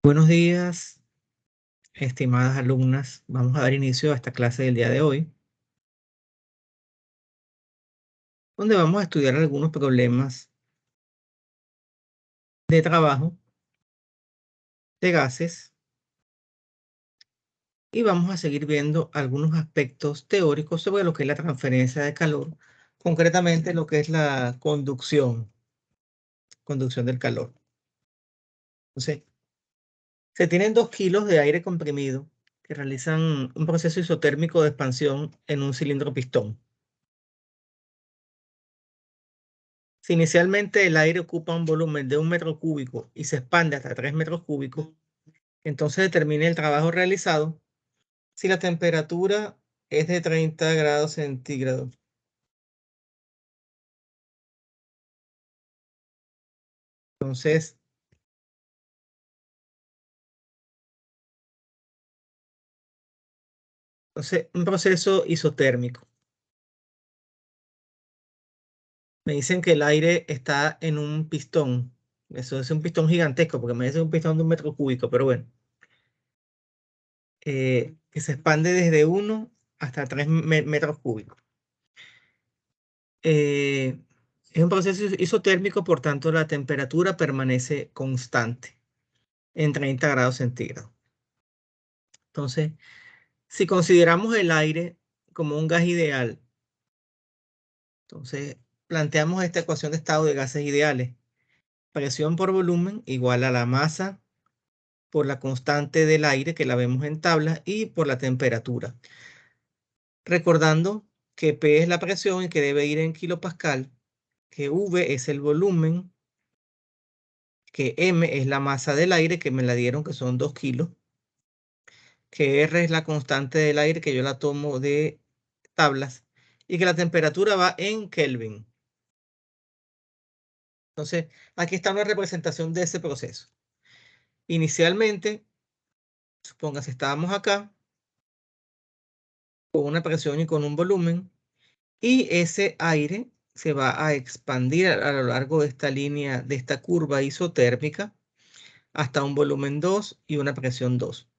Buenos días, estimadas alumnas. Vamos a dar inicio a esta clase del día de hoy, donde vamos a estudiar algunos problemas de trabajo, de gases, y vamos a seguir viendo algunos aspectos teóricos sobre lo que es la transferencia de calor, concretamente lo que es la conducción del calor. Entonces, se tienen 2 kilos de aire comprimido que realizan un proceso isotérmico de expansión en un cilindro pistón. Si inicialmente el aire ocupa un volumen de 1 metro cúbico y se expande hasta 3 metros cúbicos, entonces determine el trabajo realizado si la temperatura es de 30 grados centígrados. Entonces, un proceso isotérmico. Me dicen que el aire está en un pistón. Eso es un pistón gigantesco, porque me dicen un pistón de 1 metro cúbico, pero bueno. Que se expande desde 1 hasta 3 metros cúbicos. Es un proceso isotérmico, por tanto, la temperatura permanece constante en 30 grados centígrados. Entonces, si consideramos el aire como un gas ideal, entonces planteamos esta ecuación de estado de gases ideales. Presión por volumen igual a la masa por la constante del aire, que la vemos en tabla, y por la temperatura. Recordando que P es la presión y que debe ir en kilopascal, que V es el volumen, que M es la masa del aire, que me la dieron que son 2 kilos, que R es la constante del aire, que yo la tomo de tablas, y que la temperatura va en Kelvin. Entonces, aquí está una representación de ese proceso. Inicialmente, supóngase, estábamos acá con una presión y con un volumen, y ese aire se va a expandir a lo largo de esta línea, de esta curva isotérmica, hasta un volumen 2 y una presión 2.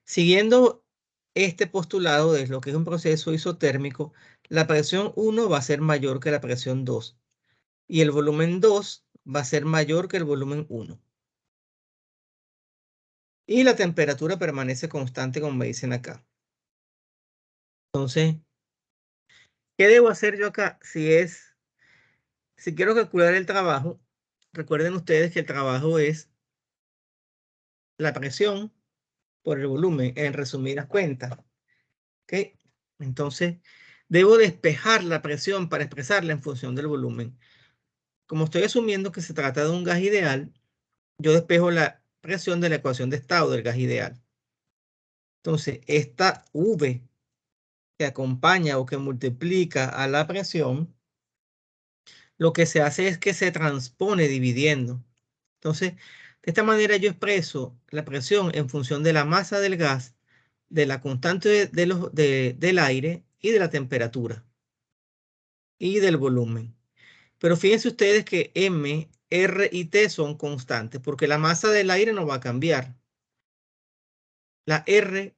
Siguiendo este postulado de lo que es un proceso isotérmico, la presión 1 va a ser mayor que la presión 2 y el volumen 2 va a ser mayor que el volumen 1. Y la temperatura permanece constante, como me dicen acá. Entonces, ¿qué debo hacer yo acá? Si quiero calcular el trabajo, recuerden ustedes que el trabajo es la presión por el volumen, en resumidas cuentas. ¿Ok? Entonces, debo despejar la presión para expresarla en función del volumen. Como estoy asumiendo que se trata de un gas ideal, yo despejo la presión de la ecuación de estado del gas ideal. Entonces, esta V que acompaña o que multiplica a la presión, lo que se hace es que se transpone dividiendo. Entonces, de esta manera yo expreso la presión en función de la masa del gas, de la constante del aire y de la temperatura y del volumen. Pero fíjense ustedes que M, R y T son constantes porque la masa del aire no va a cambiar. La R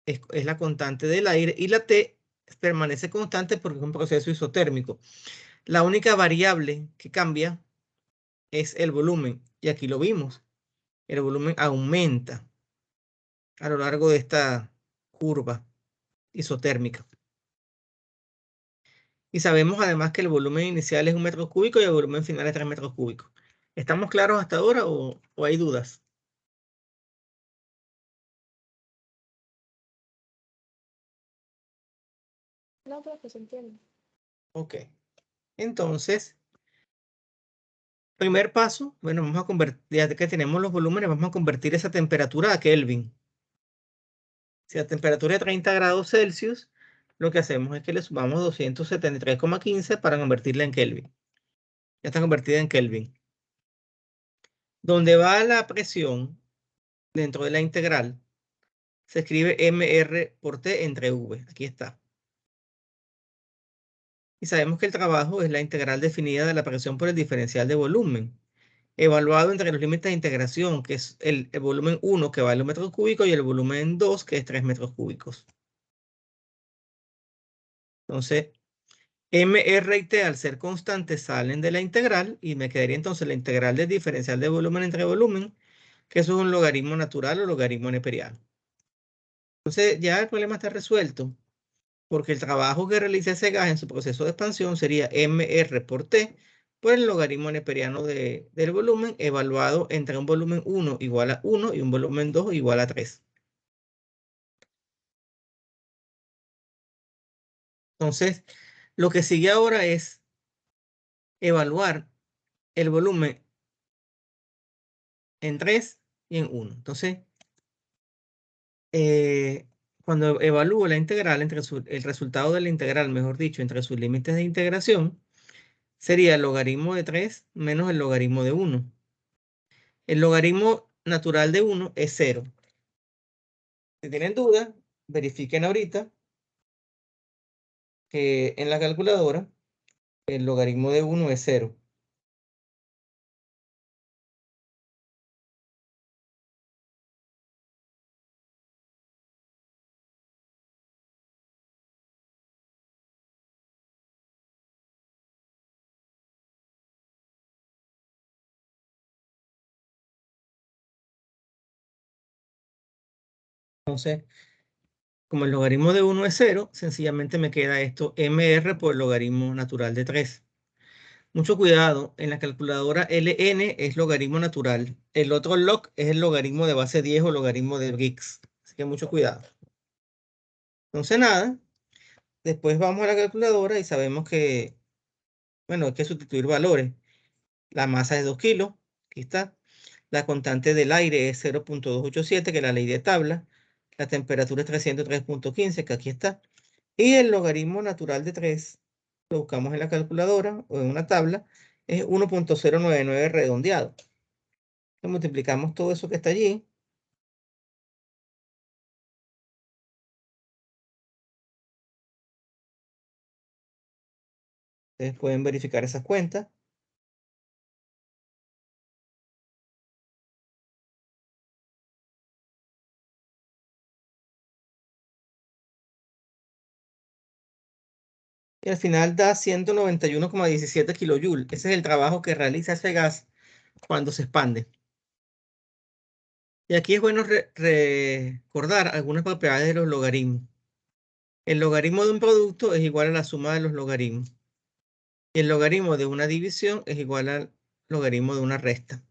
es la constante del aire y la T permanece constante porque es un proceso isotérmico. La única variable que cambia es el volumen, y aquí lo vimos. El volumen aumenta a lo largo de esta curva isotérmica. Y sabemos además que el volumen inicial es 1 metro cúbico y el volumen final es 3 metros cúbicos. ¿Estamos claros hasta ahora o hay dudas? No, pero que se entiende. Ok. Entonces, primer paso, bueno, vamos a convertir, ya que tenemos los volúmenes, vamos a convertir esa temperatura a Kelvin. Si la temperatura es 30 grados Celsius, lo que hacemos es que le sumamos 273,15 para convertirla en Kelvin. Ya está convertida en Kelvin. Donde va la presión dentro de la integral, se escribe mR por T entre V. Aquí está. Y sabemos que el trabajo es la integral definida de la presión por el diferencial de volumen. evaluado entre los límites de integración, que es el volumen 1, que vale 1 metro cúbico, y el volumen 2, que es 3 metros cúbicos. Entonces, M, R y T, al ser constantes, salen de la integral, y me quedaría entonces la integral del diferencial de volumen entre volumen, que eso es un logaritmo natural o logaritmo neperiano. Entonces, ya el problema está resuelto, porque el trabajo que realiza ese gas en su proceso de expansión sería MR por T, por el logaritmo neperiano del volumen, evaluado entre un volumen 1 igual a 1 y un volumen 2 igual a 3. Entonces, lo que sigue ahora es evaluar el volumen en 3 y en 1. Entonces, cuando evalúo la integral, el resultado de la integral, mejor dicho, entre sus límites de integración, sería el logaritmo de 3 menos el logaritmo de 1. El logaritmo natural de 1 es 0. Si tienen dudas, verifiquen ahorita que en la calculadora el logaritmo de 1 es 0. Entonces, como el logaritmo de 1 es 0, sencillamente me queda esto MR por el logaritmo natural de 3. Mucho cuidado, en la calculadora LN es logaritmo natural. El otro log es el logaritmo de base 10 o logaritmo de Briggs. Así que mucho cuidado. Entonces nada, después vamos a la calculadora y sabemos que, bueno, hay que sustituir valores. La masa es 2 kilos, aquí está. La constante del aire es 0.287, que es la ley de tabla. La temperatura es 303.15, que aquí está. Y el logaritmo natural de 3, lo buscamos en la calculadora o en una tabla, es 1.099 redondeado. Entonces multiplicamos todo eso que está allí. Ustedes pueden verificar esas cuentas. Y al final da 191,17 kilojoules. Ese es el trabajo que realiza ese gas cuando se expande. Y aquí es bueno recordar algunas propiedades de los logaritmos. El logaritmo de un producto es igual a la suma de los logaritmos. Y el logaritmo de una división es igual al logaritmo de una resta.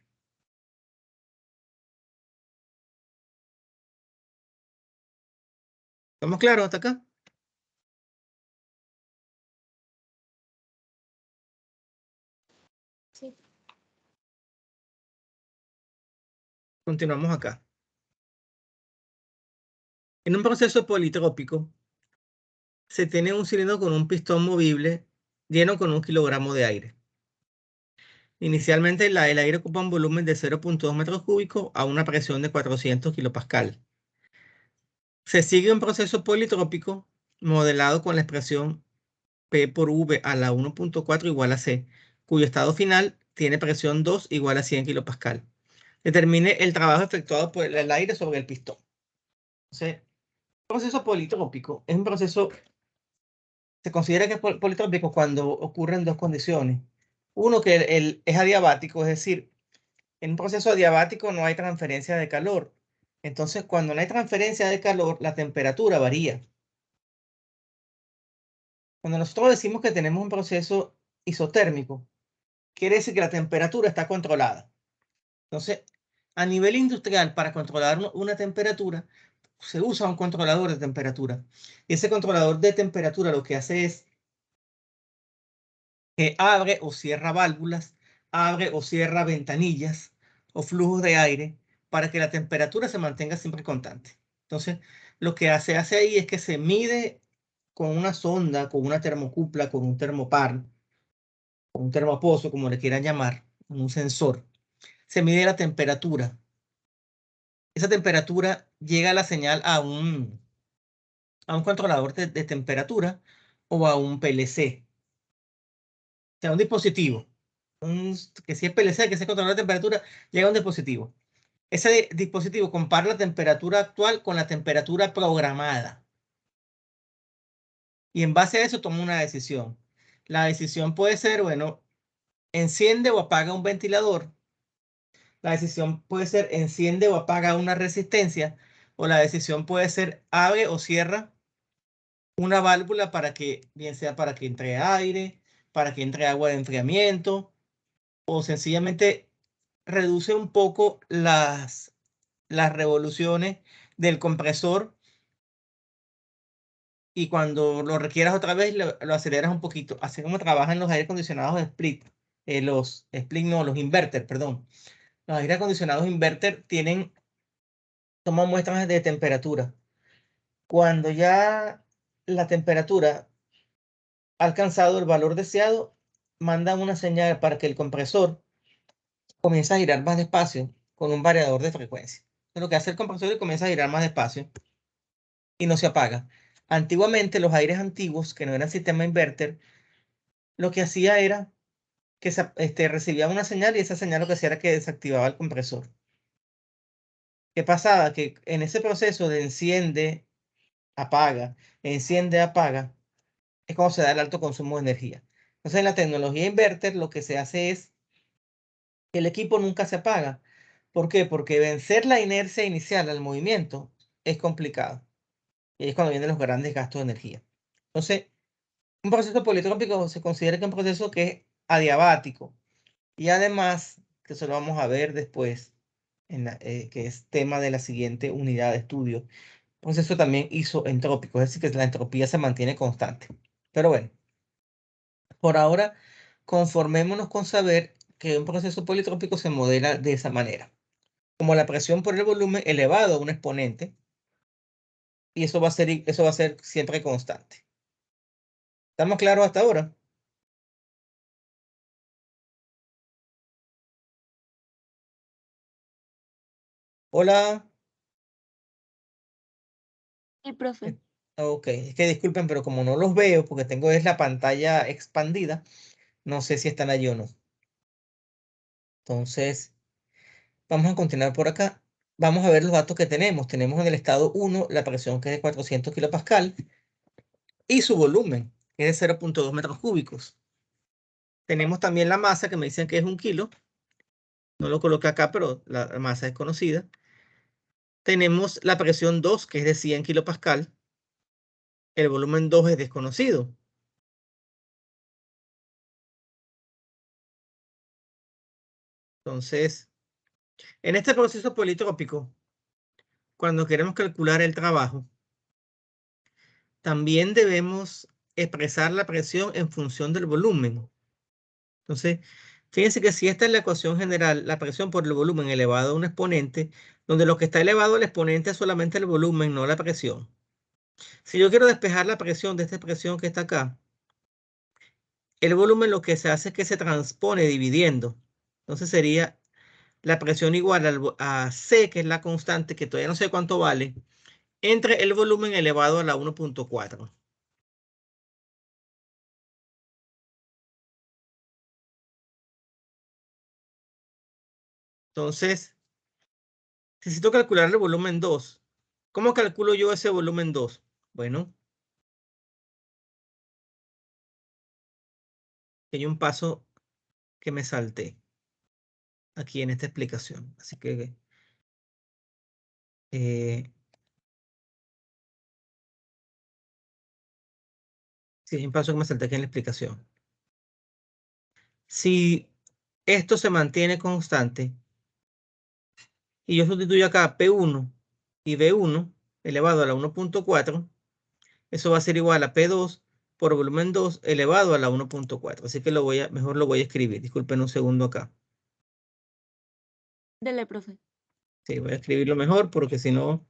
¿Estamos claros hasta acá? Sí. Continuamos acá. En un proceso politrópico, se tiene un cilindro con un pistón movible lleno con 1 kilogramo de aire. Inicialmente, el aire ocupa un volumen de 0.2 metros cúbicos a una presión de 400 kilopascal. Se sigue un proceso politrópico modelado con la expresión P por V a la 1.4 igual a C, cuyo estado final tiene presión 2 igual a 100 kilopascal. Determine el trabajo efectuado por el aire sobre el pistón. Entonces, el proceso politrópico es un proceso, se considera que es politrópico cuando ocurren dos condiciones. Uno, que es adiabático, es decir, en un proceso adiabático no hay transferencia de calor. Entonces, cuando no hay transferencia de calor, la temperatura varía. Cuando nosotros decimos que tenemos un proceso isotérmico, quiere decir que la temperatura está controlada. Entonces, a nivel industrial, para controlar una temperatura, se usa un controlador de temperatura. Y ese controlador de temperatura lo que hace es que abre o cierra válvulas, abre o cierra ventanillas o flujos de aire para que la temperatura se mantenga siempre constante. Entonces, lo que se hace ahí es que se mide con una sonda, con una termocupla, con un termopar, con un termopozo, como le quieran llamar, con un sensor. Se mide la temperatura. Esa temperatura llega a la señal a un controlador de temperatura o a un PLC, o sea, un dispositivo. que si es PLC, que se controla la temperatura, llega un dispositivo. Ese dispositivo compara la temperatura actual con la temperatura programada. Y en base a eso toma una decisión. La decisión puede ser, bueno, enciende o apaga un ventilador. La decisión puede ser enciende o apaga una resistencia. O la decisión puede ser abre o cierra una válvula para que, bien sea para que entre aire, para que entre agua de enfriamiento, o sencillamente reduce un poco las revoluciones del compresor y cuando lo requieras otra vez lo aceleras un poquito. Así como trabajan los aire acondicionados de split, los split no, los inverter, perdón. Los aire acondicionados inverter toman muestras de temperatura. Cuando ya la temperatura ha alcanzado el valor deseado, mandan una señal para que el compresor comience a girar más despacio con un variador de frecuencia. Entonces, lo que hace el compresor es que comienza a girar más despacio y no se apaga. Antiguamente, los aires antiguos, que no eran sistema inverter, lo que hacía era que recibía una señal y esa señal lo que hacía era que desactivaba el compresor. ¿Qué pasaba? Que en ese proceso de enciende, apaga, es cuando se da el alto consumo de energía. Entonces, en la tecnología inverter, lo que se hace es que el equipo nunca se apaga. ¿Por qué? Porque vencer la inercia inicial al movimiento es complicado. Y ahí es cuando vienen los grandes gastos de energía. Entonces, un proceso politrópico se considera que es un proceso que es adiabático. Y además, que eso lo vamos a ver después, que es tema de la siguiente unidad de estudio, un proceso también isoentrópico, es decir, que la entropía se mantiene constante. Pero bueno, por ahora, conformémonos con saber que un proceso politrópico se modela de esa manera, como la presión por el volumen elevado a un exponente, y eso va a ser siempre constante. ¿Estamos claros hasta ahora? Hola. Sí, profe. Ok, es que disculpen, pero como no los veo, porque tengo es la pantalla expandida, no sé si están allí o no. Entonces, vamos a continuar por acá. Vamos a ver los datos que tenemos. Tenemos en el estado 1 la presión que es de 400 kilopascal y su volumen, que es de 0,2 metros cúbicos. Tenemos también la masa, que me dicen que es 1 kilo. No lo coloqué acá, pero la masa es conocida. Tenemos la presión 2, que es de 100 kilopascal. El volumen 2 es desconocido. Entonces, en este proceso politrópico, cuando queremos calcular el trabajo, también debemos expresar la presión en función del volumen. Entonces, fíjense que si esta es la ecuación general, la presión por el volumen elevado a un exponente, donde lo que está elevado al exponente es solamente el volumen, no la presión. Si yo quiero despejar la presión de esta expresión que está acá, el volumen lo que se hace es que se transpone dividiendo. Entonces sería la presión igual a C, que es la constante, que todavía no sé cuánto vale, entre el volumen elevado a la 1,4. Entonces, necesito calcular el volumen 2. ¿Cómo calculo yo ese volumen 2? Bueno, hay un paso que me salté aquí en esta explicación. Así que eh, sí, hay un paso que me salté aquí en la explicación. Si esto se mantiene constante y yo sustituyo acá P1 y B1 elevado a la 1,4, eso va a ser igual a P2 por volumen 2 elevado a la 1,4. Así que mejor lo voy a escribir. Disculpen un segundo acá. Dele, profe. Sí, voy a escribirlo mejor porque si no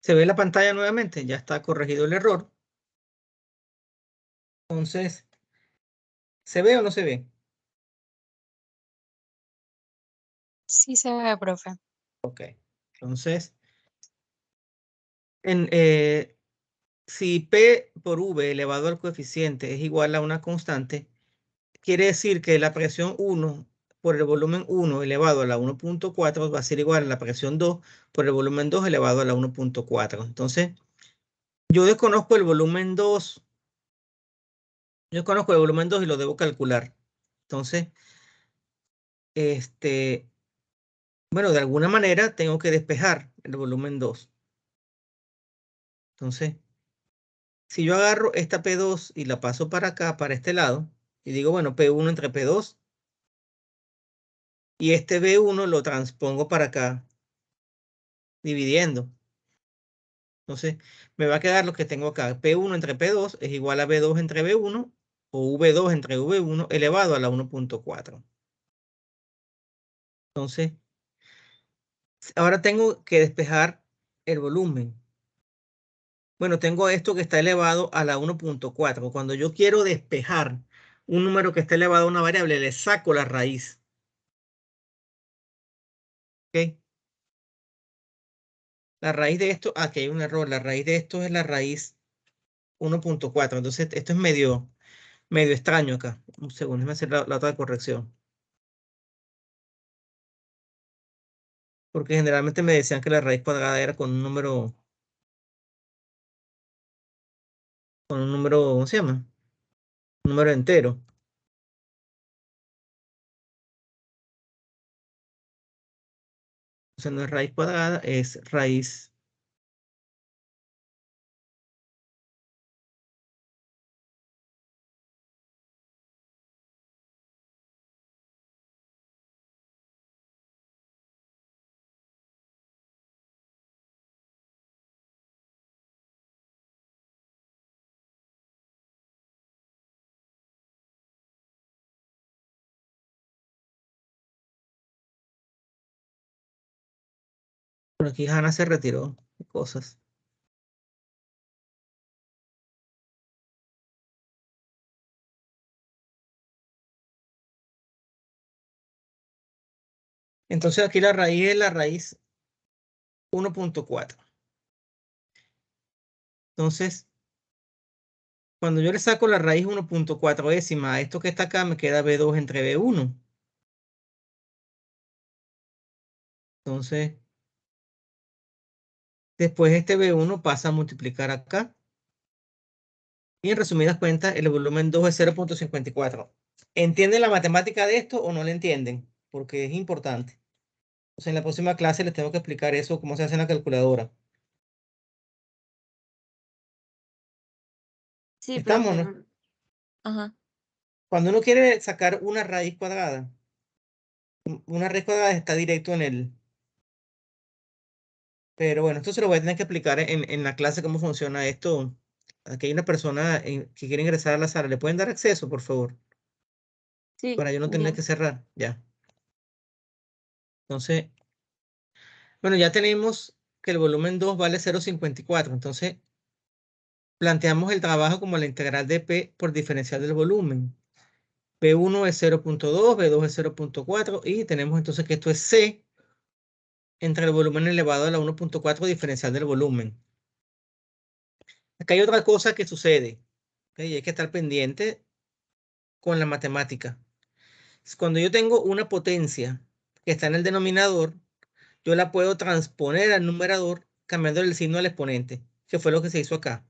¿Se ve la pantalla nuevamente? Ya está corregido el error. Entonces, ¿se ve o no se ve? Sí se ve, profe. Ok. Entonces, si P por V elevado al coeficiente es igual a una constante, quiere decir que la presión 1 por el volumen 1 elevado a la 1.4 va a ser igual a la presión 2 por el volumen 2 elevado a la 1.4. Entonces, yo desconozco el volumen 2. Yo conozco el volumen 2 y lo debo calcular. Entonces, bueno, de alguna manera tengo que despejar el volumen 2. Entonces, si yo agarro esta P2 y la paso para acá, para este lado, y digo, bueno, P1 entre P2, y este B1 lo transpongo para acá, dividiendo. Entonces, me va a quedar lo que tengo acá. P1 entre P2 es igual a B2 entre B1, o V2 entre V1 elevado a la 1.4. Entonces, ahora tengo que despejar el volumen. Bueno, tengo esto que está elevado a la 1.4. Cuando yo quiero despejar un número que está elevado a una variable, le saco la raíz. ¿Ok? La raíz de esto, aquí hay un error. La raíz de esto es la raíz 1.4. Entonces, esto es medio extraño acá. Un segundo, déjame hacer la otra corrección. Porque generalmente me decían que la raíz cuadrada era con un número, ¿cómo se llama? Un número entero. O sea, no es raíz cuadrada, es raíz. Por aquí Hanna se retiró de cosas. Entonces aquí la raíz es la raíz 1.4. Entonces, cuando yo le saco la raíz 1.4 décima a esto que está acá, me queda B2 entre B1. Entonces, después este B1 pasa a multiplicar acá. Y en resumidas cuentas, el volumen 2 es 0.54. ¿Entienden la matemática de esto o no la entienden? Porque es importante. O sea, en la próxima clase les tengo que explicar eso, cómo se hace en la calculadora. Sí, ¿Estamos, profe. no? Ajá. Cuando uno quiere sacar una raíz cuadrada, una raíz cuadrada está directo en el... Pero bueno, esto se lo voy a tener que explicar en la clase cómo funciona esto. Aquí hay una persona que quiere ingresar a la sala. ¿Le pueden dar acceso, por favor? Sí, Para yo no tener bien. que cerrar. Ya. Entonces, bueno, ya tenemos que el volumen 2 vale 0.54. Entonces, planteamos el trabajo como la integral de P por diferencial del volumen. P1 es 0.2, B2 es 0.4 y tenemos entonces que esto es C entre el volumen elevado a la 1.4 diferencial del volumen. Acá hay otra cosa que sucede, ¿ok? Y hay que estar pendiente con la matemática. Cuando yo tengo una potencia que está en el denominador, yo la puedo transponer al numerador cambiando el signo al exponente, que fue lo que se hizo acá.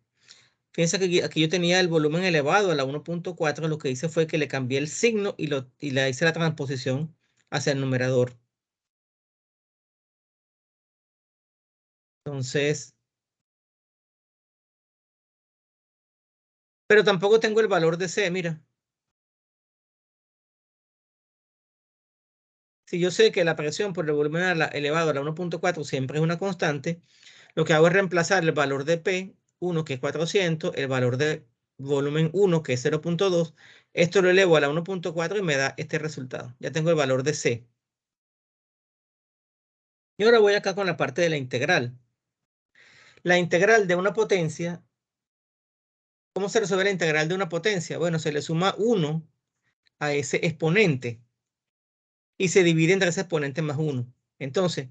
Fíjense que aquí yo tenía el volumen elevado a la 1.4, lo que hice fue que le cambié el signo y le hice la transposición hacia el numerador. Entonces, pero tampoco tengo el valor de C, mira. Si yo sé que la presión por el volumen elevado a la 1.4 siempre es una constante, lo que hago es reemplazar el valor de P1, que es 400, el valor de volumen 1, que es 0.2. Esto lo elevo a la 1.4 y me da este resultado. Ya tengo el valor de C. Y ahora voy acá con la parte de la integral. La integral de una potencia, ¿cómo se resuelve la integral de una potencia? Bueno, se le suma 1 a ese exponente y se divide entre ese exponente más 1. Entonces,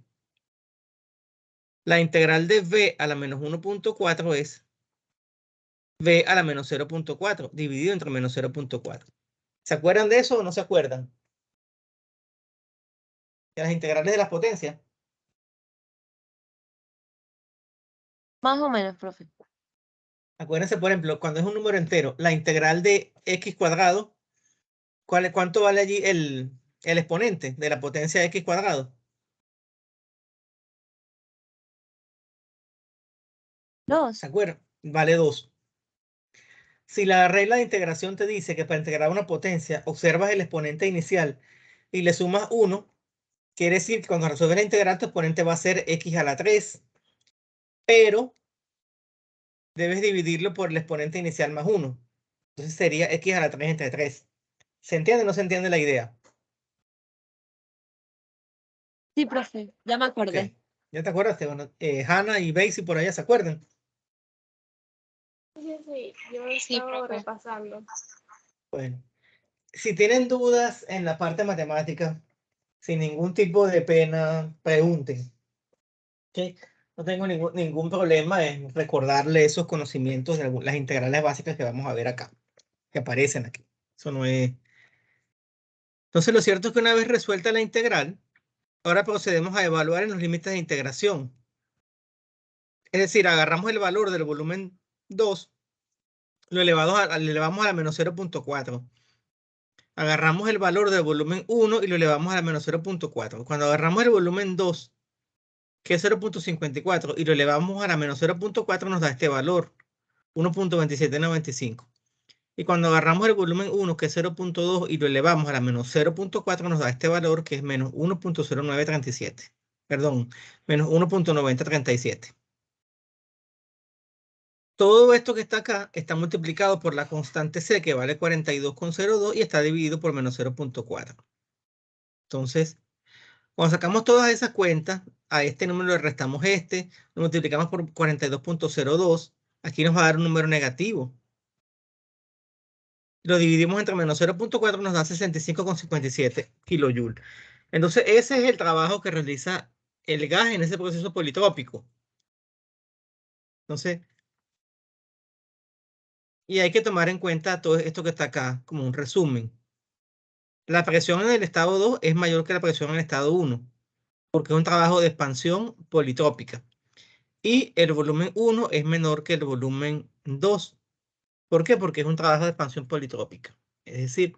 la integral de v a la menos 1.4 es v a la menos 0.4 dividido entre menos 0.4. ¿Se acuerdan de eso o no se acuerdan? De las integrales de las potencias. Más o menos, profe. Acuérdense, por ejemplo, cuando es un número entero, la integral de x cuadrado, ¿cuánto vale allí el exponente de la potencia de x cuadrado? 2. ¿Se acuerdan? Vale 2. Si la regla de integración te dice que para integrar una potencia observas el exponente inicial y le sumas 1, quiere decir que cuando resuelves la integral tu exponente va a ser x a la 3, pero debes dividirlo por el exponente inicial más 1. Entonces sería x a la 3 entre 3. ¿Se entiende o no se entiende la idea? Sí, profe, ya me Ok. acordé. ¿Ya te acuerdas? Bueno, Hannah y Basie por allá se acuerdan. Sí, yo he Sí, estado profe. repasando. Bueno, si tienen dudas en la parte matemática, sin ningún tipo de pena, pregunten. ¿Ok? No tengo ningún problema en recordarle esos conocimientos de las integrales básicas que vamos a ver acá, que aparecen aquí. Eso no es. Entonces, lo cierto es que una vez resuelta la integral, ahora procedemos a evaluar en los límites de integración. Es decir, agarramos el valor del volumen 2, lo elevamos a la menos 0.4. Agarramos el valor del volumen 1 y lo elevamos a la menos 0.4. Cuando agarramos el volumen 2, que es 0.54, y lo elevamos a la menos 0.4, nos da este valor, 1.2795. Y cuando agarramos el volumen 1, que es 0.2, y lo elevamos a la menos 0.4, nos da este valor, que es menos 1.0937. Perdón, menos 1.9037. Todo esto que está acá está multiplicado por la constante C, que vale 42,02, y está dividido por menos 0.4. Entonces, cuando sacamos todas esas cuentas, a este número le restamos este, lo multiplicamos por 42,02, aquí nos va a dar un número negativo. Lo dividimos entre menos 0.4, nos da 65,57 kilojoules. Entonces, ese es el trabajo que realiza el gas en ese proceso politrópico. Entonces, y hay que tomar en cuenta todo esto que está acá como un resumen. La presión en el estado 2 es mayor que la presión en el estado 1, porque es un trabajo de expansión politrópica. Y el volumen 1 es menor que el volumen 2. ¿Por qué? Porque es un trabajo de expansión politrópica. Es decir,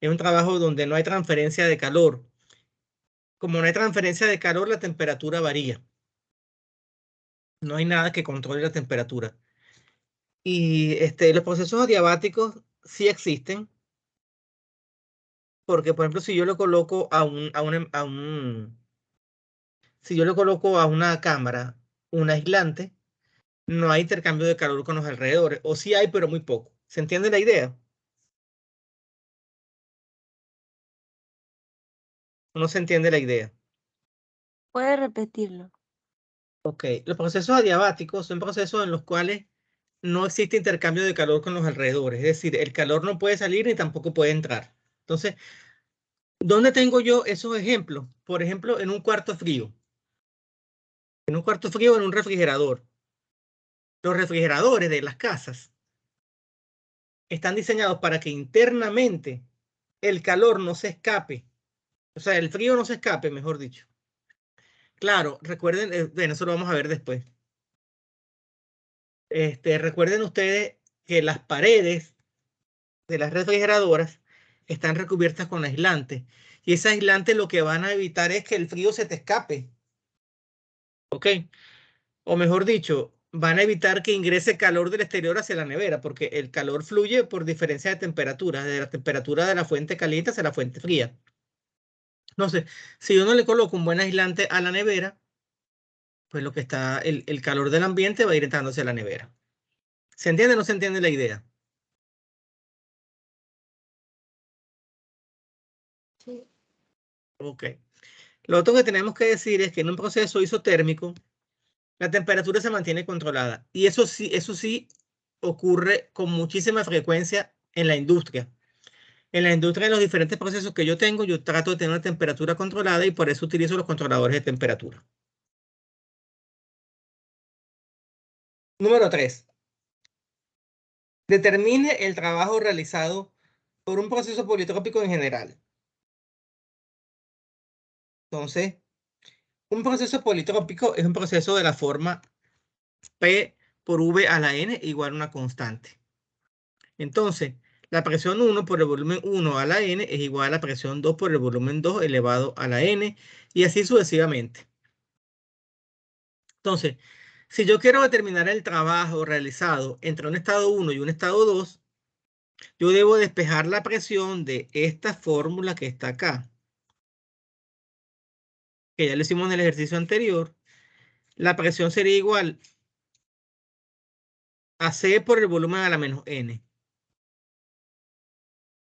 es un trabajo donde no hay transferencia de calor. Como no hay transferencia de calor, la temperatura varía. No hay nada que controle la temperatura. Y los procesos adiabáticos sí existen, porque, por ejemplo, si yo lo coloco si yo le coloco a una cámara un aislante, no hay intercambio de calor con los alrededores, o sí hay, pero muy poco. ¿Se entiende la idea? ¿O no se entiende la idea? ¿Puede repetirlo? Ok, los procesos adiabáticos son procesos en los cuales no existe intercambio de calor con los alrededores, es decir, el calor no puede salir ni tampoco puede entrar. Entonces, ¿dónde tengo yo esos ejemplos? Por ejemplo, en un cuarto frío. En un cuarto frío, en un refrigerador. Los refrigeradores de las casas están diseñados para que internamente el calor no se escape. O sea, el frío no se escape, mejor dicho. Claro, recuerden, bueno, eso lo vamos a ver después. Recuerden ustedes que las paredes de las refrigeradoras están recubiertas con aislantes. Y ese aislante lo que van a evitar es que el frío se te escape. ¿Ok? O mejor dicho, van a evitar que ingrese calor del exterior hacia la nevera, porque el calor fluye por diferencia de temperatura, de la temperatura de la fuente caliente hacia la fuente fría. Entonces, si yo no le coloco un buen aislante a la nevera, pues lo que está, el calor del ambiente va a ir entrando hacia la nevera. ¿Se entiende o no se entiende la idea? Sí. Ok. Lo otro que tenemos que decir es que en un proceso isotérmico, la temperatura se mantiene controlada. Y eso sí ocurre con muchísima frecuencia en la industria. En la industria, en los diferentes procesos que yo tengo, yo trato de tener una temperatura controlada y por eso utilizo los controladores de temperatura. Número 3. Determine el trabajo realizado por un proceso politrópico en general. Entonces, un proceso politrópico es un proceso de la forma P por V a la N igual a una constante. Entonces, la presión 1 por el volumen 1 a la N es igual a la presión 2 por el volumen 2 elevado a la N y así sucesivamente. Entonces, si yo quiero determinar el trabajo realizado entre un estado 1 y un estado 2, yo debo despejar la presión de esta fórmula que está acá, que ya lo hicimos en el ejercicio anterior. La presión sería igual a C por el volumen a la menos N.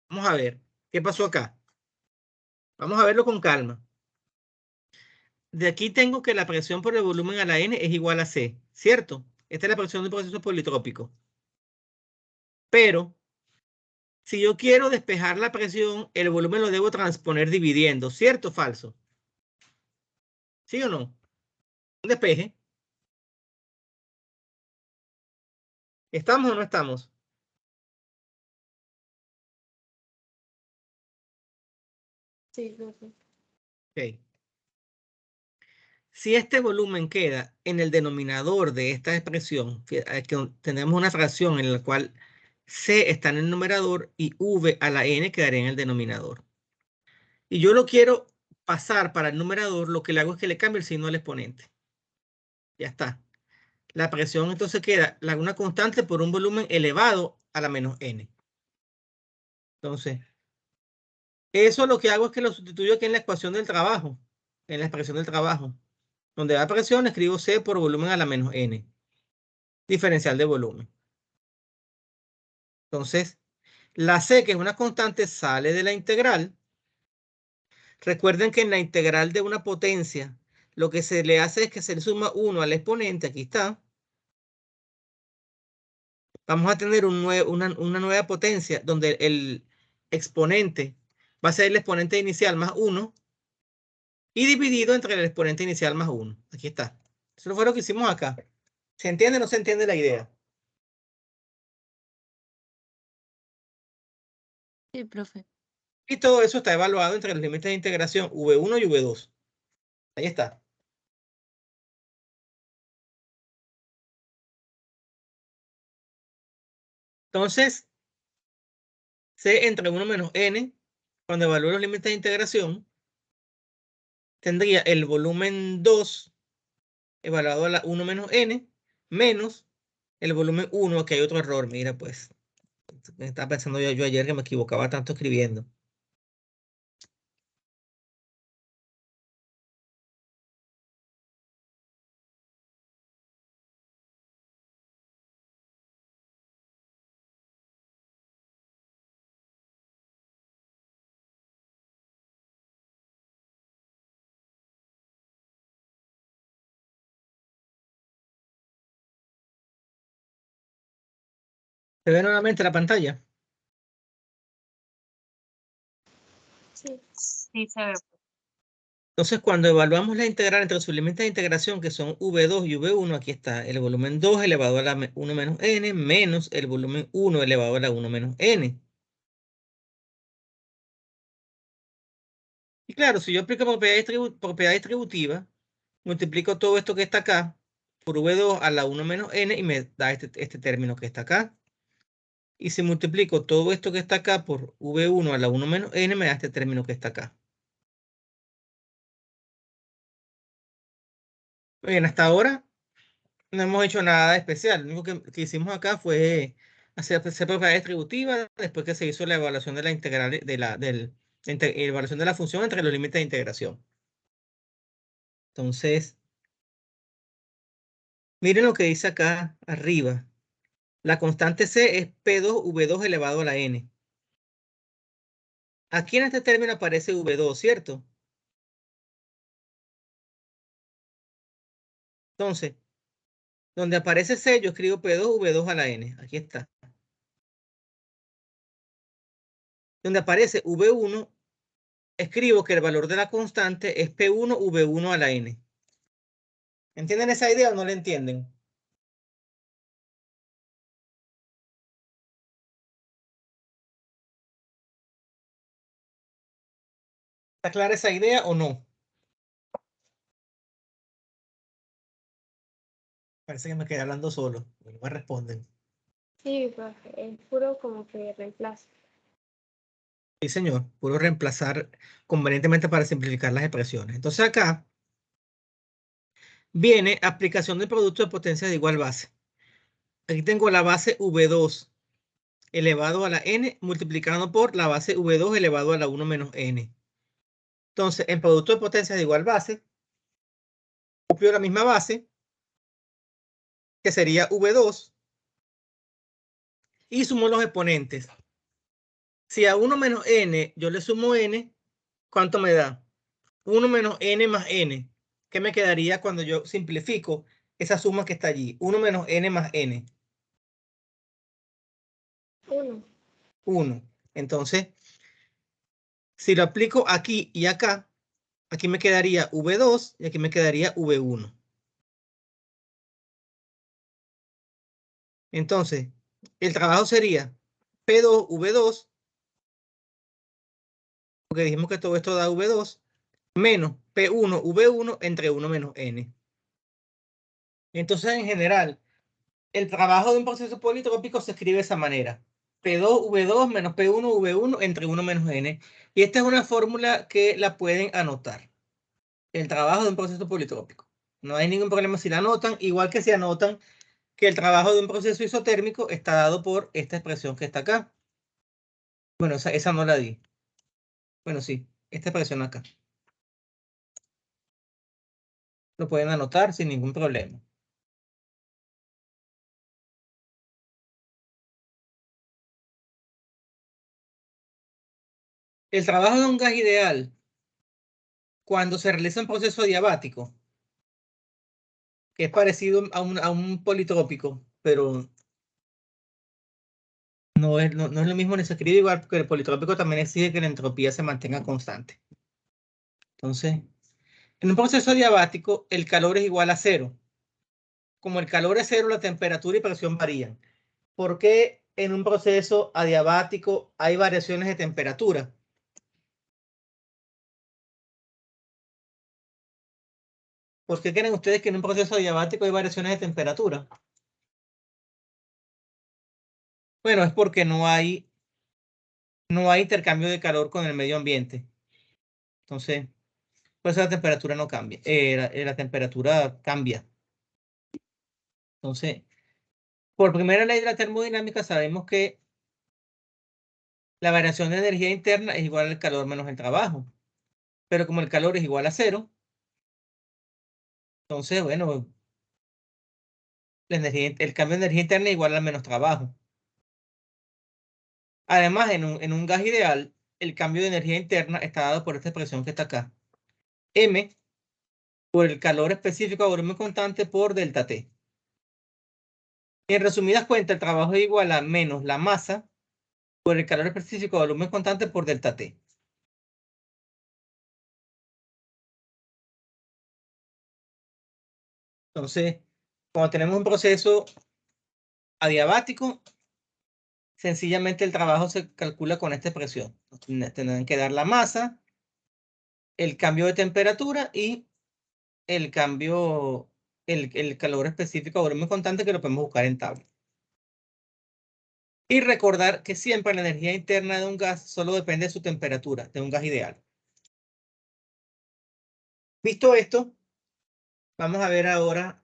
Vamos a ver, ¿qué pasó acá? Vamos a verlo con calma. De aquí tengo que la presión por el volumen a la N es igual a C, ¿cierto? Esta es la presión del proceso politrópico. Pero, si yo quiero despejar la presión, el volumen lo debo transponer dividiendo, ¿cierto o falso? ¿Sí o no? Un despeje. ¿Estamos o no estamos? Sí, profe. Ok. Si este volumen queda en el denominador de esta expresión, que tenemos una fracción en la cual C está en el numerador y V a la N quedaría en el denominador. Y yo lo quiero pasar para el numerador, lo que le hago es que le cambio el signo al exponente. Ya está. La presión entonces queda una constante por un volumen elevado a la menos N. Entonces, eso lo que hago es que lo sustituyo aquí en la ecuación del trabajo, en la expresión del trabajo. Donde da presión, escribo C por volumen a la menos N. Diferencial de volumen. Entonces, la C, que es una constante, sale de la integral. Recuerden que en la integral de una potencia, lo que se le hace es que se le suma 1 al exponente. Aquí está. Vamos a tener una nueva potencia donde el exponente va a ser el exponente inicial más 1 y dividido entre el exponente inicial más 1. Aquí está. Eso fue lo que hicimos acá. ¿Se entiende o no se entiende la idea? Sí, profe. Y todo eso está evaluado entre los límites de integración V1 y V2. Ahí está. Entonces, C entre 1 menos N, cuando evalúo los límites de integración, tendría el volumen 2 evaluado a la 1 menos N, menos el volumen 1, que hay otro error, mira pues. Estaba pensando yo ayer que me equivocaba tanto escribiendo. ¿Se ve nuevamente la pantalla? Sí. Sí, se ve. Entonces, cuando evaluamos la integral entre sus límites de integración, que son V2 y V1, aquí está el volumen 2 elevado a la 1 menos N, menos el volumen 1 elevado a la 1 menos N. Y claro, si yo aplico propiedad distributiva, multiplico todo esto que está acá por V2 a la 1 menos N y me da este término que está acá. Y si multiplico todo esto que está acá por V1 a la 1 menos N, me da este término que está acá. Bien, hasta ahora no hemos hecho nada especial. Lo único que hicimos acá fue hacer propiedad distributiva después que se hizo la evaluación de la integral evaluación de la función entre los límites de integración. Entonces, miren lo que dice acá arriba. La constante C es P2V2 elevado a la N. Aquí en este término aparece V2, ¿cierto? Entonces, Donde aparece C, yo escribo P2, V2 a la N. Aquí está. Donde aparece V1, escribo que el valor de la constante es P1, V1 a la N. ¿Entienden esa idea o no la entienden? ¿Está clara esa idea o no? Parece que me quedé hablando solo. No me responden. Sí, profe, es puro como que reemplazo. Sí, señor. Puro reemplazar convenientemente para simplificar las expresiones. Entonces acá viene aplicación del producto de potencia de igual base. Aquí tengo la base V2 elevado a la N multiplicado por la base V2 elevado a la 1 menos N. Entonces, en producto de potencia de igual base, copio la misma base, que sería V2, y sumo los exponentes. Si a 1 menos N yo le sumo N, ¿cuánto me da? 1 menos N más N. ¿Qué me quedaría cuando yo simplifico esa suma que está allí? 1 menos N más N. 1. 1. Entonces, si lo aplico aquí y acá, aquí me quedaría V2 y aquí me quedaría V1. Entonces, el trabajo sería P2, V2, porque dijimos que todo esto da V2, menos P1, V1 entre 1 menos N. Entonces, en general, el trabajo de un proceso politrópico se escribe de esa manera. P2, V2 menos P1, V1 entre 1 menos N. Y esta es una fórmula que la pueden anotar. El trabajo de un proceso politrópico. No hay ningún problema si la anotan, igual que si anotan que el trabajo de un proceso isotérmico está dado por esta expresión que está acá. Bueno, esa no la di. Bueno, sí, esta expresión acá. Lo pueden anotar sin ningún problema. El trabajo de un gas ideal, cuando se realiza un proceso adiabático, que es parecido a un politrópico, pero no es lo mismo ni se escribe igual, porque el politrópico también exige que la entropía se mantenga constante. Entonces, en un proceso adiabático, el calor es igual a 0. Como el calor es 0, la temperatura y presión varían. ¿Por qué en un proceso adiabático hay variaciones de temperatura? ¿Por qué creen ustedes que en un proceso adiabático hay variaciones de temperatura? Bueno, es porque no hay intercambio de calor con el medio ambiente. Entonces, por eso la temperatura no cambia. La temperatura cambia. Entonces, por primera ley de la termodinámica sabemos que la variación de energía interna es igual al calor menos el trabajo. Pero como el calor es igual a 0, entonces, bueno, el cambio de energía interna es igual al menos trabajo. Además, en un gas ideal, el cambio de energía interna está dado por esta expresión que está acá. M por el calor específico a volumen constante por delta T. En resumidas cuentas, el trabajo es igual a menos la masa por el calor específico a volumen constante por delta T. Entonces, cuando tenemos un proceso adiabático, sencillamente el trabajo se calcula con esta expresión. Tendrán que dar la masa, el cambio de temperatura y el cambio, el calor específico a volumen constante, que lo podemos buscar en tabla. Y recordar que siempre la energía interna de un gas solo depende de su temperatura, de un gas ideal. Visto esto, vamos a ver ahora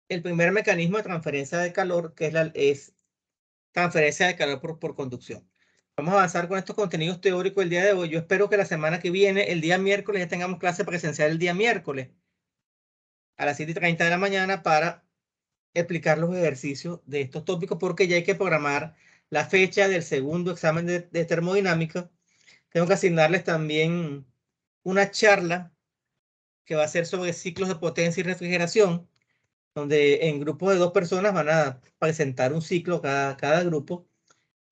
el primer mecanismo de transferencia de calor, que es transferencia de calor por conducción. Vamos a avanzar con estos contenidos teóricos el día de hoy. Yo espero que la semana que viene, el día miércoles, ya tengamos clase presencial el día miércoles a las 7:30 de la mañana para explicar los ejercicios de estos tópicos, porque ya hay que programar la fecha del segundo examen de termodinámica. Tengo que asignarles también una charla que va a ser sobre ciclos de potencia y refrigeración. donde en grupos de 2 personas van a presentar un ciclo cada grupo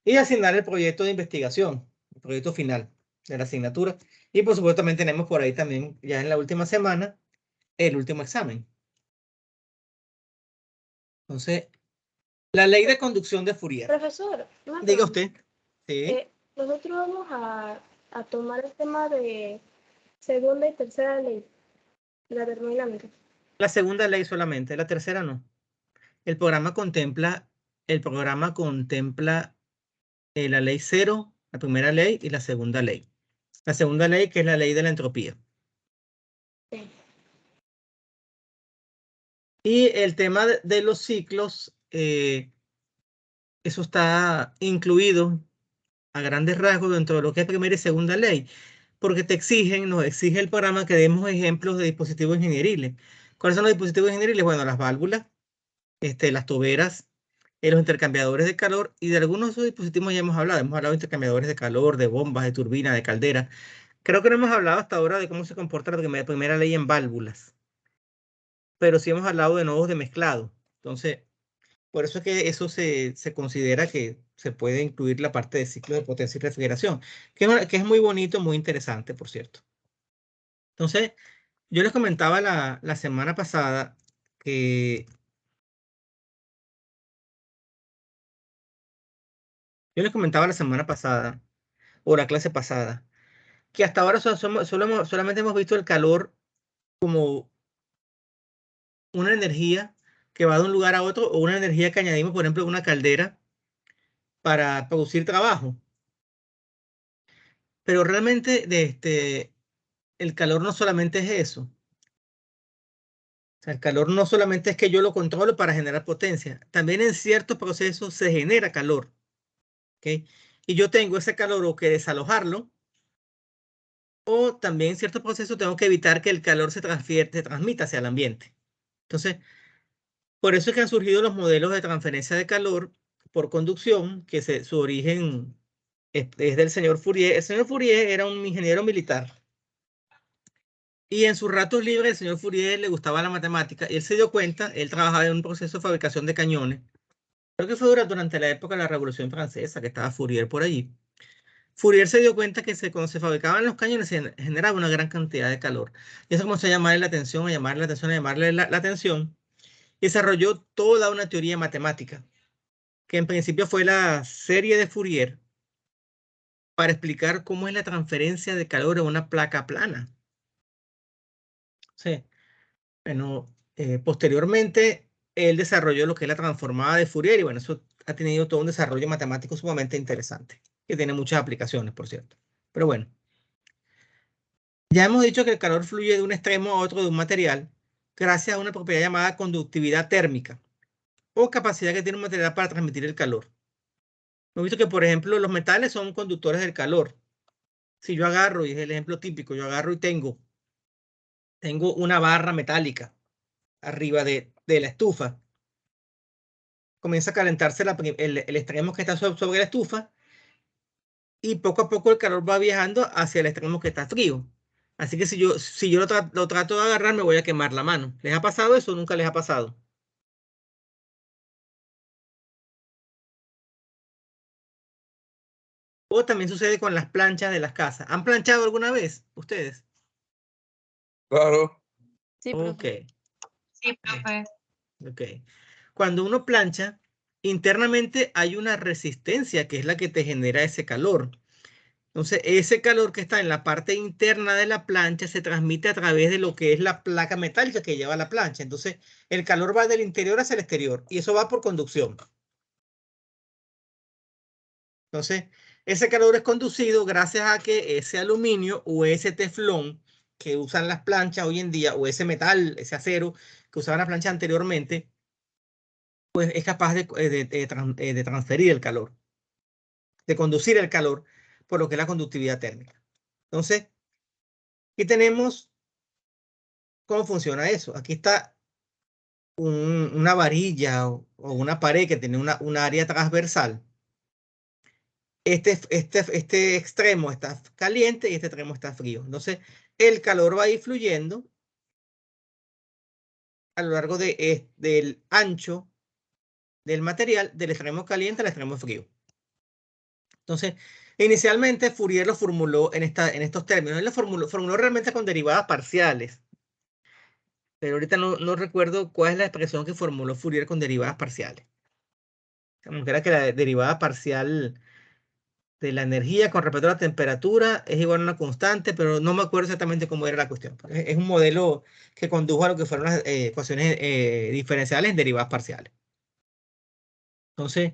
y asignar el proyecto de investigación, el proyecto final de la asignatura. Y por supuesto también tenemos por ahí también ya en la última semana el último examen. Entonces, la ley de conducción de Fourier. Profesor, Diga usted. Sí. Nosotros vamos a tomar el tema de segunda y tercera ley, la termodinámica. La segunda ley solamente, la tercera no. El programa contempla la ley 0, la primera ley y la segunda ley. La segunda ley, que es la ley de la entropía. Sí. Y el tema de los ciclos, eso está incluido a grandes rasgos dentro de lo que es primera y segunda ley, porque nos exige el programa que demos ejemplos de dispositivos ingenieriles. ¿Cuáles son los dispositivos ingenieriles? Bueno, las válvulas, las toberas, los intercambiadores de calor, y de algunos de esos dispositivos ya hemos hablado de intercambiadores de calor, de bombas, de turbinas, de calderas. Creo que no hemos hablado hasta ahora de cómo se comporta la primera ley en válvulas, pero sí hemos hablado de nodos de mezclado. Entonces, por eso es que eso se considera que se puede incluir la parte de ciclo de potencia y refrigeración, que es muy bonito, muy interesante, por cierto. Entonces, yo les comentaba la semana pasada que... Yo les comentaba la semana pasada, o la clase pasada, que hasta ahora solamente hemos visto el calor como una energía que va de un lugar a otro, o una energía que añadimos, por ejemplo, en una caldera para producir trabajo. Pero realmente el calor no solamente es eso. O sea, el calor no solamente es que yo lo controlo para generar potencia, también en ciertos procesos se genera calor. ¿Ok? Y yo tengo ese calor o que desalojarlo, o también en ciertos procesos tengo que evitar que el calor se transmita hacia el ambiente. Entonces, por eso es que han surgido los modelos de transferencia de calor por conducción, que su origen es del señor Fourier. El señor Fourier era un ingeniero militar. Y en sus ratos libres, el señor Fourier le gustaba la matemática y él se dio cuenta, él trabajaba en un proceso de fabricación de cañones. Creo que fue durante la época de la Revolución Francesa que estaba Fourier por allí. Fourier se dio cuenta que cuando se fabricaban los cañones se generaba una gran cantidad de calor. Y eso comenzó a llamarle la atención, a llamarle la atención, a llamarle la atención. Y desarrolló toda una teoría matemática, que en principio fue la serie de Fourier, para explicar cómo es la transferencia de calor en una placa plana. Sí. Bueno, posteriormente él desarrolló lo que es la transformada de Fourier y bueno, eso ha tenido todo un desarrollo matemático sumamente interesante, que tiene muchas aplicaciones, por cierto. Pero bueno, ya hemos dicho que el calor fluye de un extremo a otro de un material gracias a una propiedad llamada conductividad térmica o capacidad que tiene un material para transmitir el calor. Hemos visto que, por ejemplo, los metales son conductores del calor. Si yo agarro, y es el ejemplo típico, yo agarro y tengo una barra metálica arriba de la estufa, comienza a calentarse el extremo que está sobre la estufa y poco a poco el calor va viajando hacia el extremo que está frío. Así que si yo lo trato de agarrar, me voy a quemar la mano. ¿Les ha pasado eso o nunca les ha pasado? O también sucede con las planchas de las casas. ¿Han planchado alguna vez ustedes? Claro. Sí, Ok, profe. Sí, profe. ok. Cuando uno plancha, internamente hay una resistencia que es la que te genera ese calor. Entonces, ese calor que está en la parte interna de la plancha se transmite a través de lo que es la placa metálica que lleva la plancha. Entonces, el calor va del interior hacia el exterior y eso va por conducción. Entonces, ese calor es conducido gracias a que ese aluminio o ese teflón que usan las planchas hoy en día, o ese metal, ese acero que usaban las planchas anteriormente, pues es capaz de transferir el calor, de conducir el calor por lo que es la conductividad térmica. Entonces, aquí tenemos cómo funciona eso. Aquí está una varilla o una pared que tiene una área transversal. Este extremo está caliente y este extremo está frío. Entonces, el calor va a ir fluyendo a lo largo del ancho del material, del extremo caliente al extremo frío. Entonces, inicialmente Fourier lo formuló en estos términos. Él lo formuló realmente con derivadas parciales. Pero ahorita no recuerdo cuál es la expresión que formuló Fourier con derivadas parciales. Como que era que la derivada parcial de la energía con respecto a la temperatura es igual a una constante, pero no me acuerdo exactamente cómo era la cuestión. Es un modelo que condujo a lo que fueron las ecuaciones diferenciales en derivadas parciales. Entonces,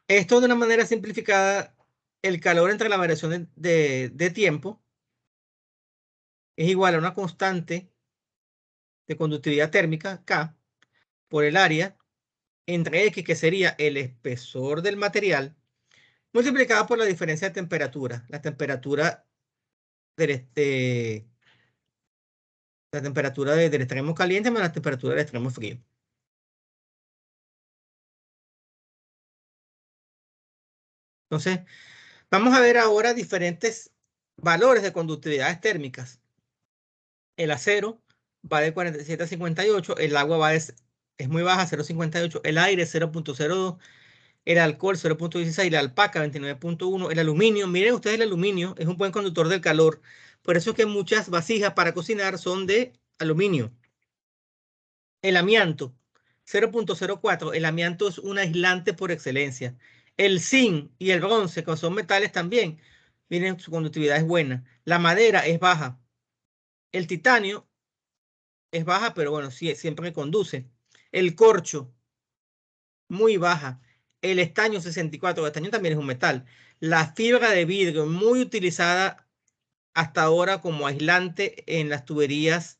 esto de una manera simplificada, el calor entre la variación de tiempo es igual a una constante de conductividad térmica, K, por el área, entre X, que sería el espesor del material, multiplicada por la diferencia de temperatura. La temperatura del extremo caliente más la temperatura del extremo frío. Entonces, vamos a ver ahora diferentes valores de conductividades térmicas. El acero va de 47 a 58, el agua es muy baja, 0,58, el aire 0,02, el alcohol 0,16, la alpaca 29,1, el aluminio, miren ustedes, el aluminio es un buen conductor del calor, por eso es que muchas vasijas para cocinar son de aluminio. El amianto 0,04, el amianto es un aislante por excelencia. El zinc y el bronce, que son metales también, miren, su conductividad es buena. La madera es baja. El titanio es baja, pero bueno, sí, siempre conduce. El corcho, muy baja. El estaño 64, el estaño también es un metal. La fibra de vidrio, muy utilizada hasta ahora como aislante en las tuberías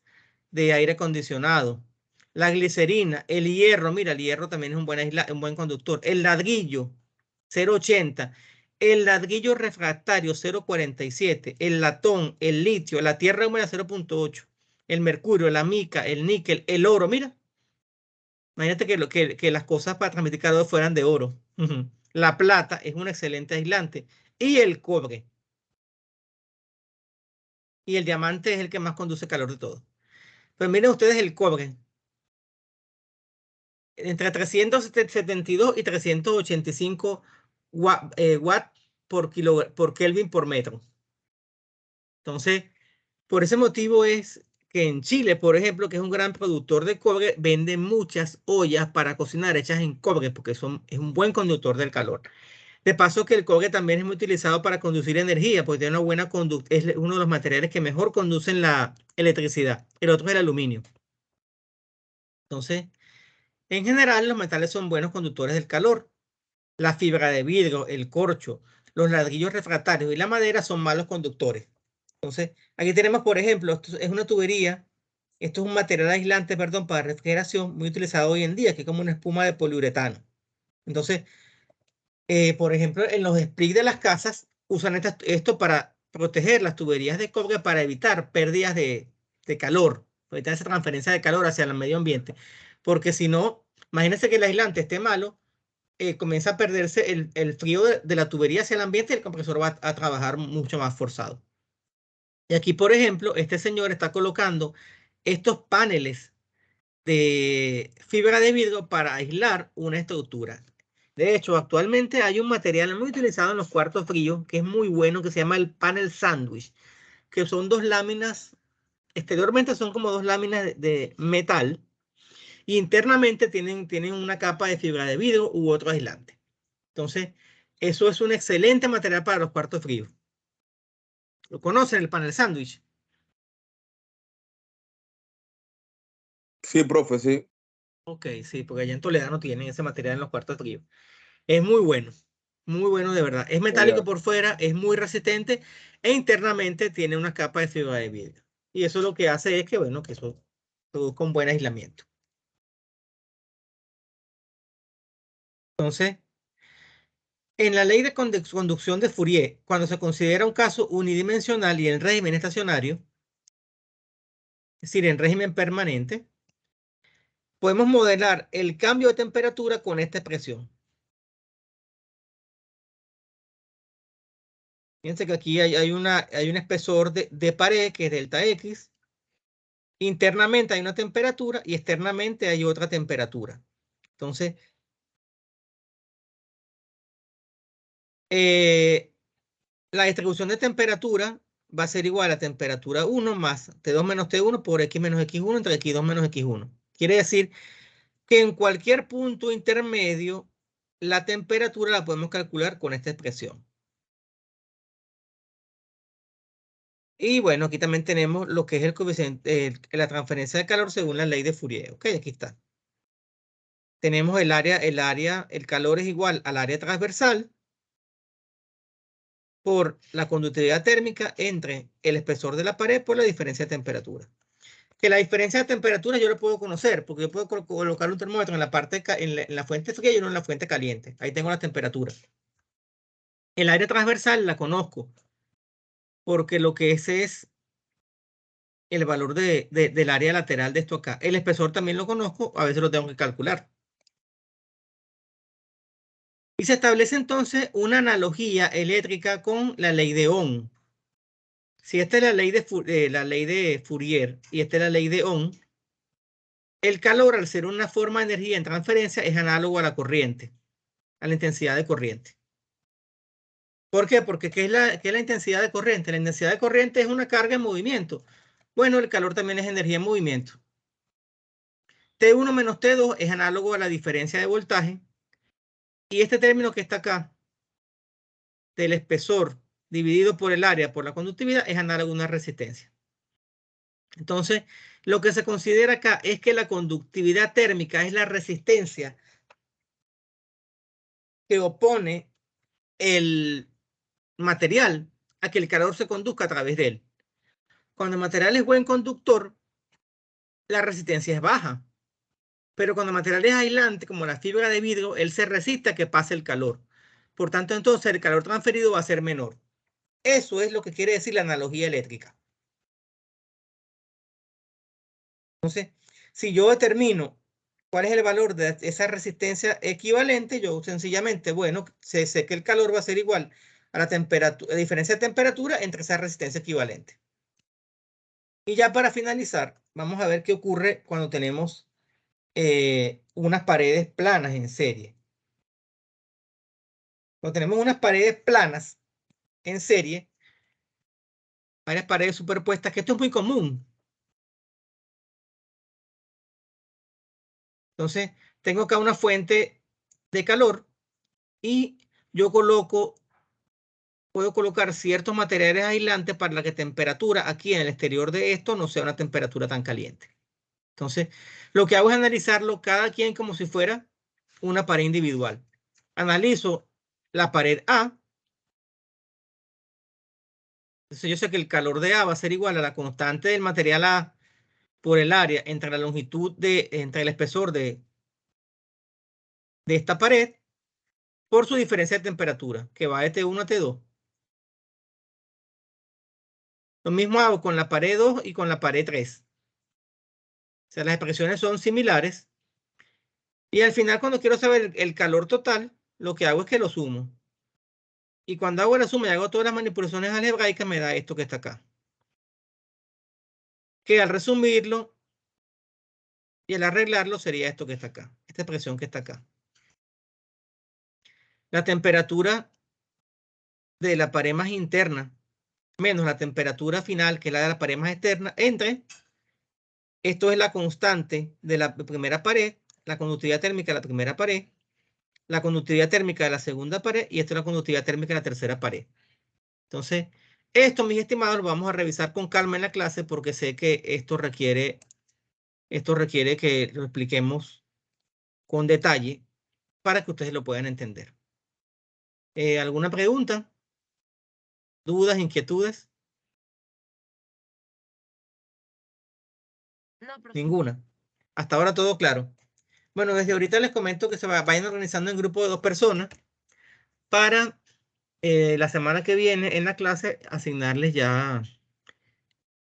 de aire acondicionado. La glicerina, el hierro, mira, el hierro también es un buen conductor. El ladrillo, 0,80. El ladrillo refractario, 0,47. El latón, el litio, la tierra húmeda, 0,8. El mercurio, la mica, el níquel, el oro, mira. Imagínate que las cosas para transmitir calor fueran de oro. La plata es un excelente aislante. Y el cobre. Y el diamante es el que más conduce calor de todo. Pues miren ustedes el cobre. Entre 372 y 385 watts por Kelvin por metro. Entonces, por ese motivo es que en Chile, por ejemplo, que es un gran productor de cobre, vende muchas ollas para cocinar hechas en cobre, porque es un buen conductor del calor. De paso que el cobre también es muy utilizado para conducir energía, porque tiene una buena conducción, es uno de los materiales que mejor conducen la electricidad. El otro es el aluminio. Entonces, en general, los metales son buenos conductores del calor. La fibra de vidrio, el corcho, los ladrillos refractarios y la madera son malos conductores. Entonces, aquí tenemos, por ejemplo, esto es una tubería, esto es un material aislante, perdón, para refrigeración, muy utilizado hoy en día, que es como una espuma de poliuretano. Entonces, por ejemplo, en los sprigs de las casas usan esto para proteger las tuberías de cobre para evitar pérdidas de calor, evitar esa transferencia de calor hacia el medio ambiente. Porque si no, imagínense que el aislante esté malo, comienza a perderse el frío de la tubería hacia el ambiente y el compresor va a trabajar mucho más forzado. Y aquí, por ejemplo, este señor está colocando estos paneles de fibra de vidrio para aislar una estructura. De hecho, actualmente hay un material muy utilizado en los cuartos fríos que es muy bueno, que se llama el panel sándwich, que son dos láminas, exteriormente son como dos láminas de metal y internamente tienen una capa de fibra de vidrio u otro aislante. Entonces, eso es un excelente material para los cuartos fríos. ¿Lo conocen, el panel sándwich? Sí, profe, sí. Ok, sí, porque allá en Toledo no tienen ese material en los cuartos fríos. Es muy bueno de verdad. Es metálico Oye, por fuera, es muy resistente e internamente tiene una capa de fibra de vidrio. Y eso lo que hace es que, bueno, que eso produzca un buen aislamiento. Entonces, en la ley de conducción de Fourier, cuando se considera un caso unidimensional y en régimen estacionario, es decir, en régimen permanente, podemos modelar el cambio de temperatura con esta expresión. Fíjense que aquí hay un espesor de pared que es delta X Internamente hay una temperatura y externamente hay otra temperatura. Entonces, la distribución de temperatura va a ser igual a temperatura 1 más T2 menos T1 por X menos X1 entre X2 menos X1. Quiere decir que en cualquier punto intermedio, la temperatura la podemos calcular con esta expresión. Y bueno, aquí también tenemos lo que es el coeficiente, la transferencia de calor según la ley de Fourier. Ok, aquí está. Tenemos el calor es igual al área transversal por la conductividad térmica entre el espesor de la pared por la diferencia de temperatura. Que la diferencia de temperatura yo lo puedo conocer, porque yo puedo colocar un termómetro en la parte en la fuente fría y uno en la fuente caliente. Ahí tengo la temperatura. El área transversal la conozco, porque lo que es el valor del área lateral de esto acá. El espesor también lo conozco, a veces lo tengo que calcular. Y se establece entonces una analogía eléctrica con la ley de Ohm. Si esta es la ley de Fourier y esta es la ley de Ohm, el calor, al ser una forma de energía en transferencia, es análogo a la corriente, a la intensidad de corriente. ¿Por qué? Porque ¿qué es la intensidad de corriente? La intensidad de corriente es una carga en movimiento. Bueno, el calor también es energía en movimiento. T1 menos T2 es análogo a la diferencia de voltaje. Y este término que está acá, del espesor dividido por el área por la conductividad, es análogo a una resistencia. Entonces, lo que se considera acá es que la conductividad térmica es la resistencia que opone el material a que el calor se conduzca a través de él. Cuando el material es buen conductor, la resistencia es baja. Pero cuando el material es aislante, como la fibra de vidrio, él se resiste a que pase el calor. Por tanto, entonces el calor transferido va a ser menor. Eso es lo que quiere decir la analogía eléctrica. Entonces, si yo determino cuál es el valor de esa resistencia equivalente, yo sencillamente, bueno, sé que el calor va a ser igual a la diferencia de temperatura entre esa resistencia equivalente. Y ya para finalizar, vamos a ver qué ocurre cuando tenemos unas paredes planas en serie. Cuando tenemos unas paredes planas en serie, varias paredes superpuestas, que esto es muy común. Entonces, tengo acá una fuente de calor y yo puedo colocar ciertos materiales aislantes para que la temperatura aquí en el exterior de esto no sea una temperatura tan caliente. Entonces, lo que hago es analizarlo cada quien como si fuera una pared individual. Analizo la pared A. Entonces, yo sé que el calor de A va a ser igual a la constante del material A por el área entre la longitud entre el espesor de esta pared por su diferencia de temperatura, que va de T1 a T2. Lo mismo hago con la pared 2 y con la pared 3. O sea, las expresiones son similares. Y al final, cuando quiero saber el calor total, lo que hago es que lo sumo. Y cuando hago la suma y hago todas las manipulaciones algebraicas, me da esto que está acá. Que al resumirlo y al arreglarlo sería esto que está acá. Esta expresión que está acá. La temperatura de la pared más interna menos la temperatura final, que es la de la pared más externa, esto es la constante de la primera pared, la conductividad térmica de la primera pared, la conductividad térmica de la segunda pared y esto es la conductividad térmica de la tercera pared. Entonces, esto, mis estimados, lo vamos a revisar con calma en la clase porque sé que esto requiere que lo expliquemos con detalle para que ustedes lo puedan entender. ¿Alguna pregunta? ¿Dudas, inquietudes? No, profe. Ninguna. Hasta ahora todo claro. Bueno, desde ahorita les comento que se vayan organizando en grupo de 2 personas para la semana que viene en la clase asignarles ya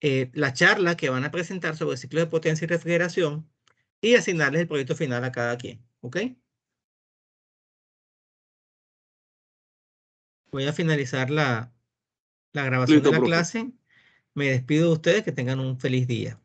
la charla que van a presentar sobre ciclos de potencia y refrigeración y asignarles el proyecto final a cada quien. ¿Ok? Voy a finalizar la grabación Listo, de la profe. clase. Me despido de ustedes. Que tengan un feliz día.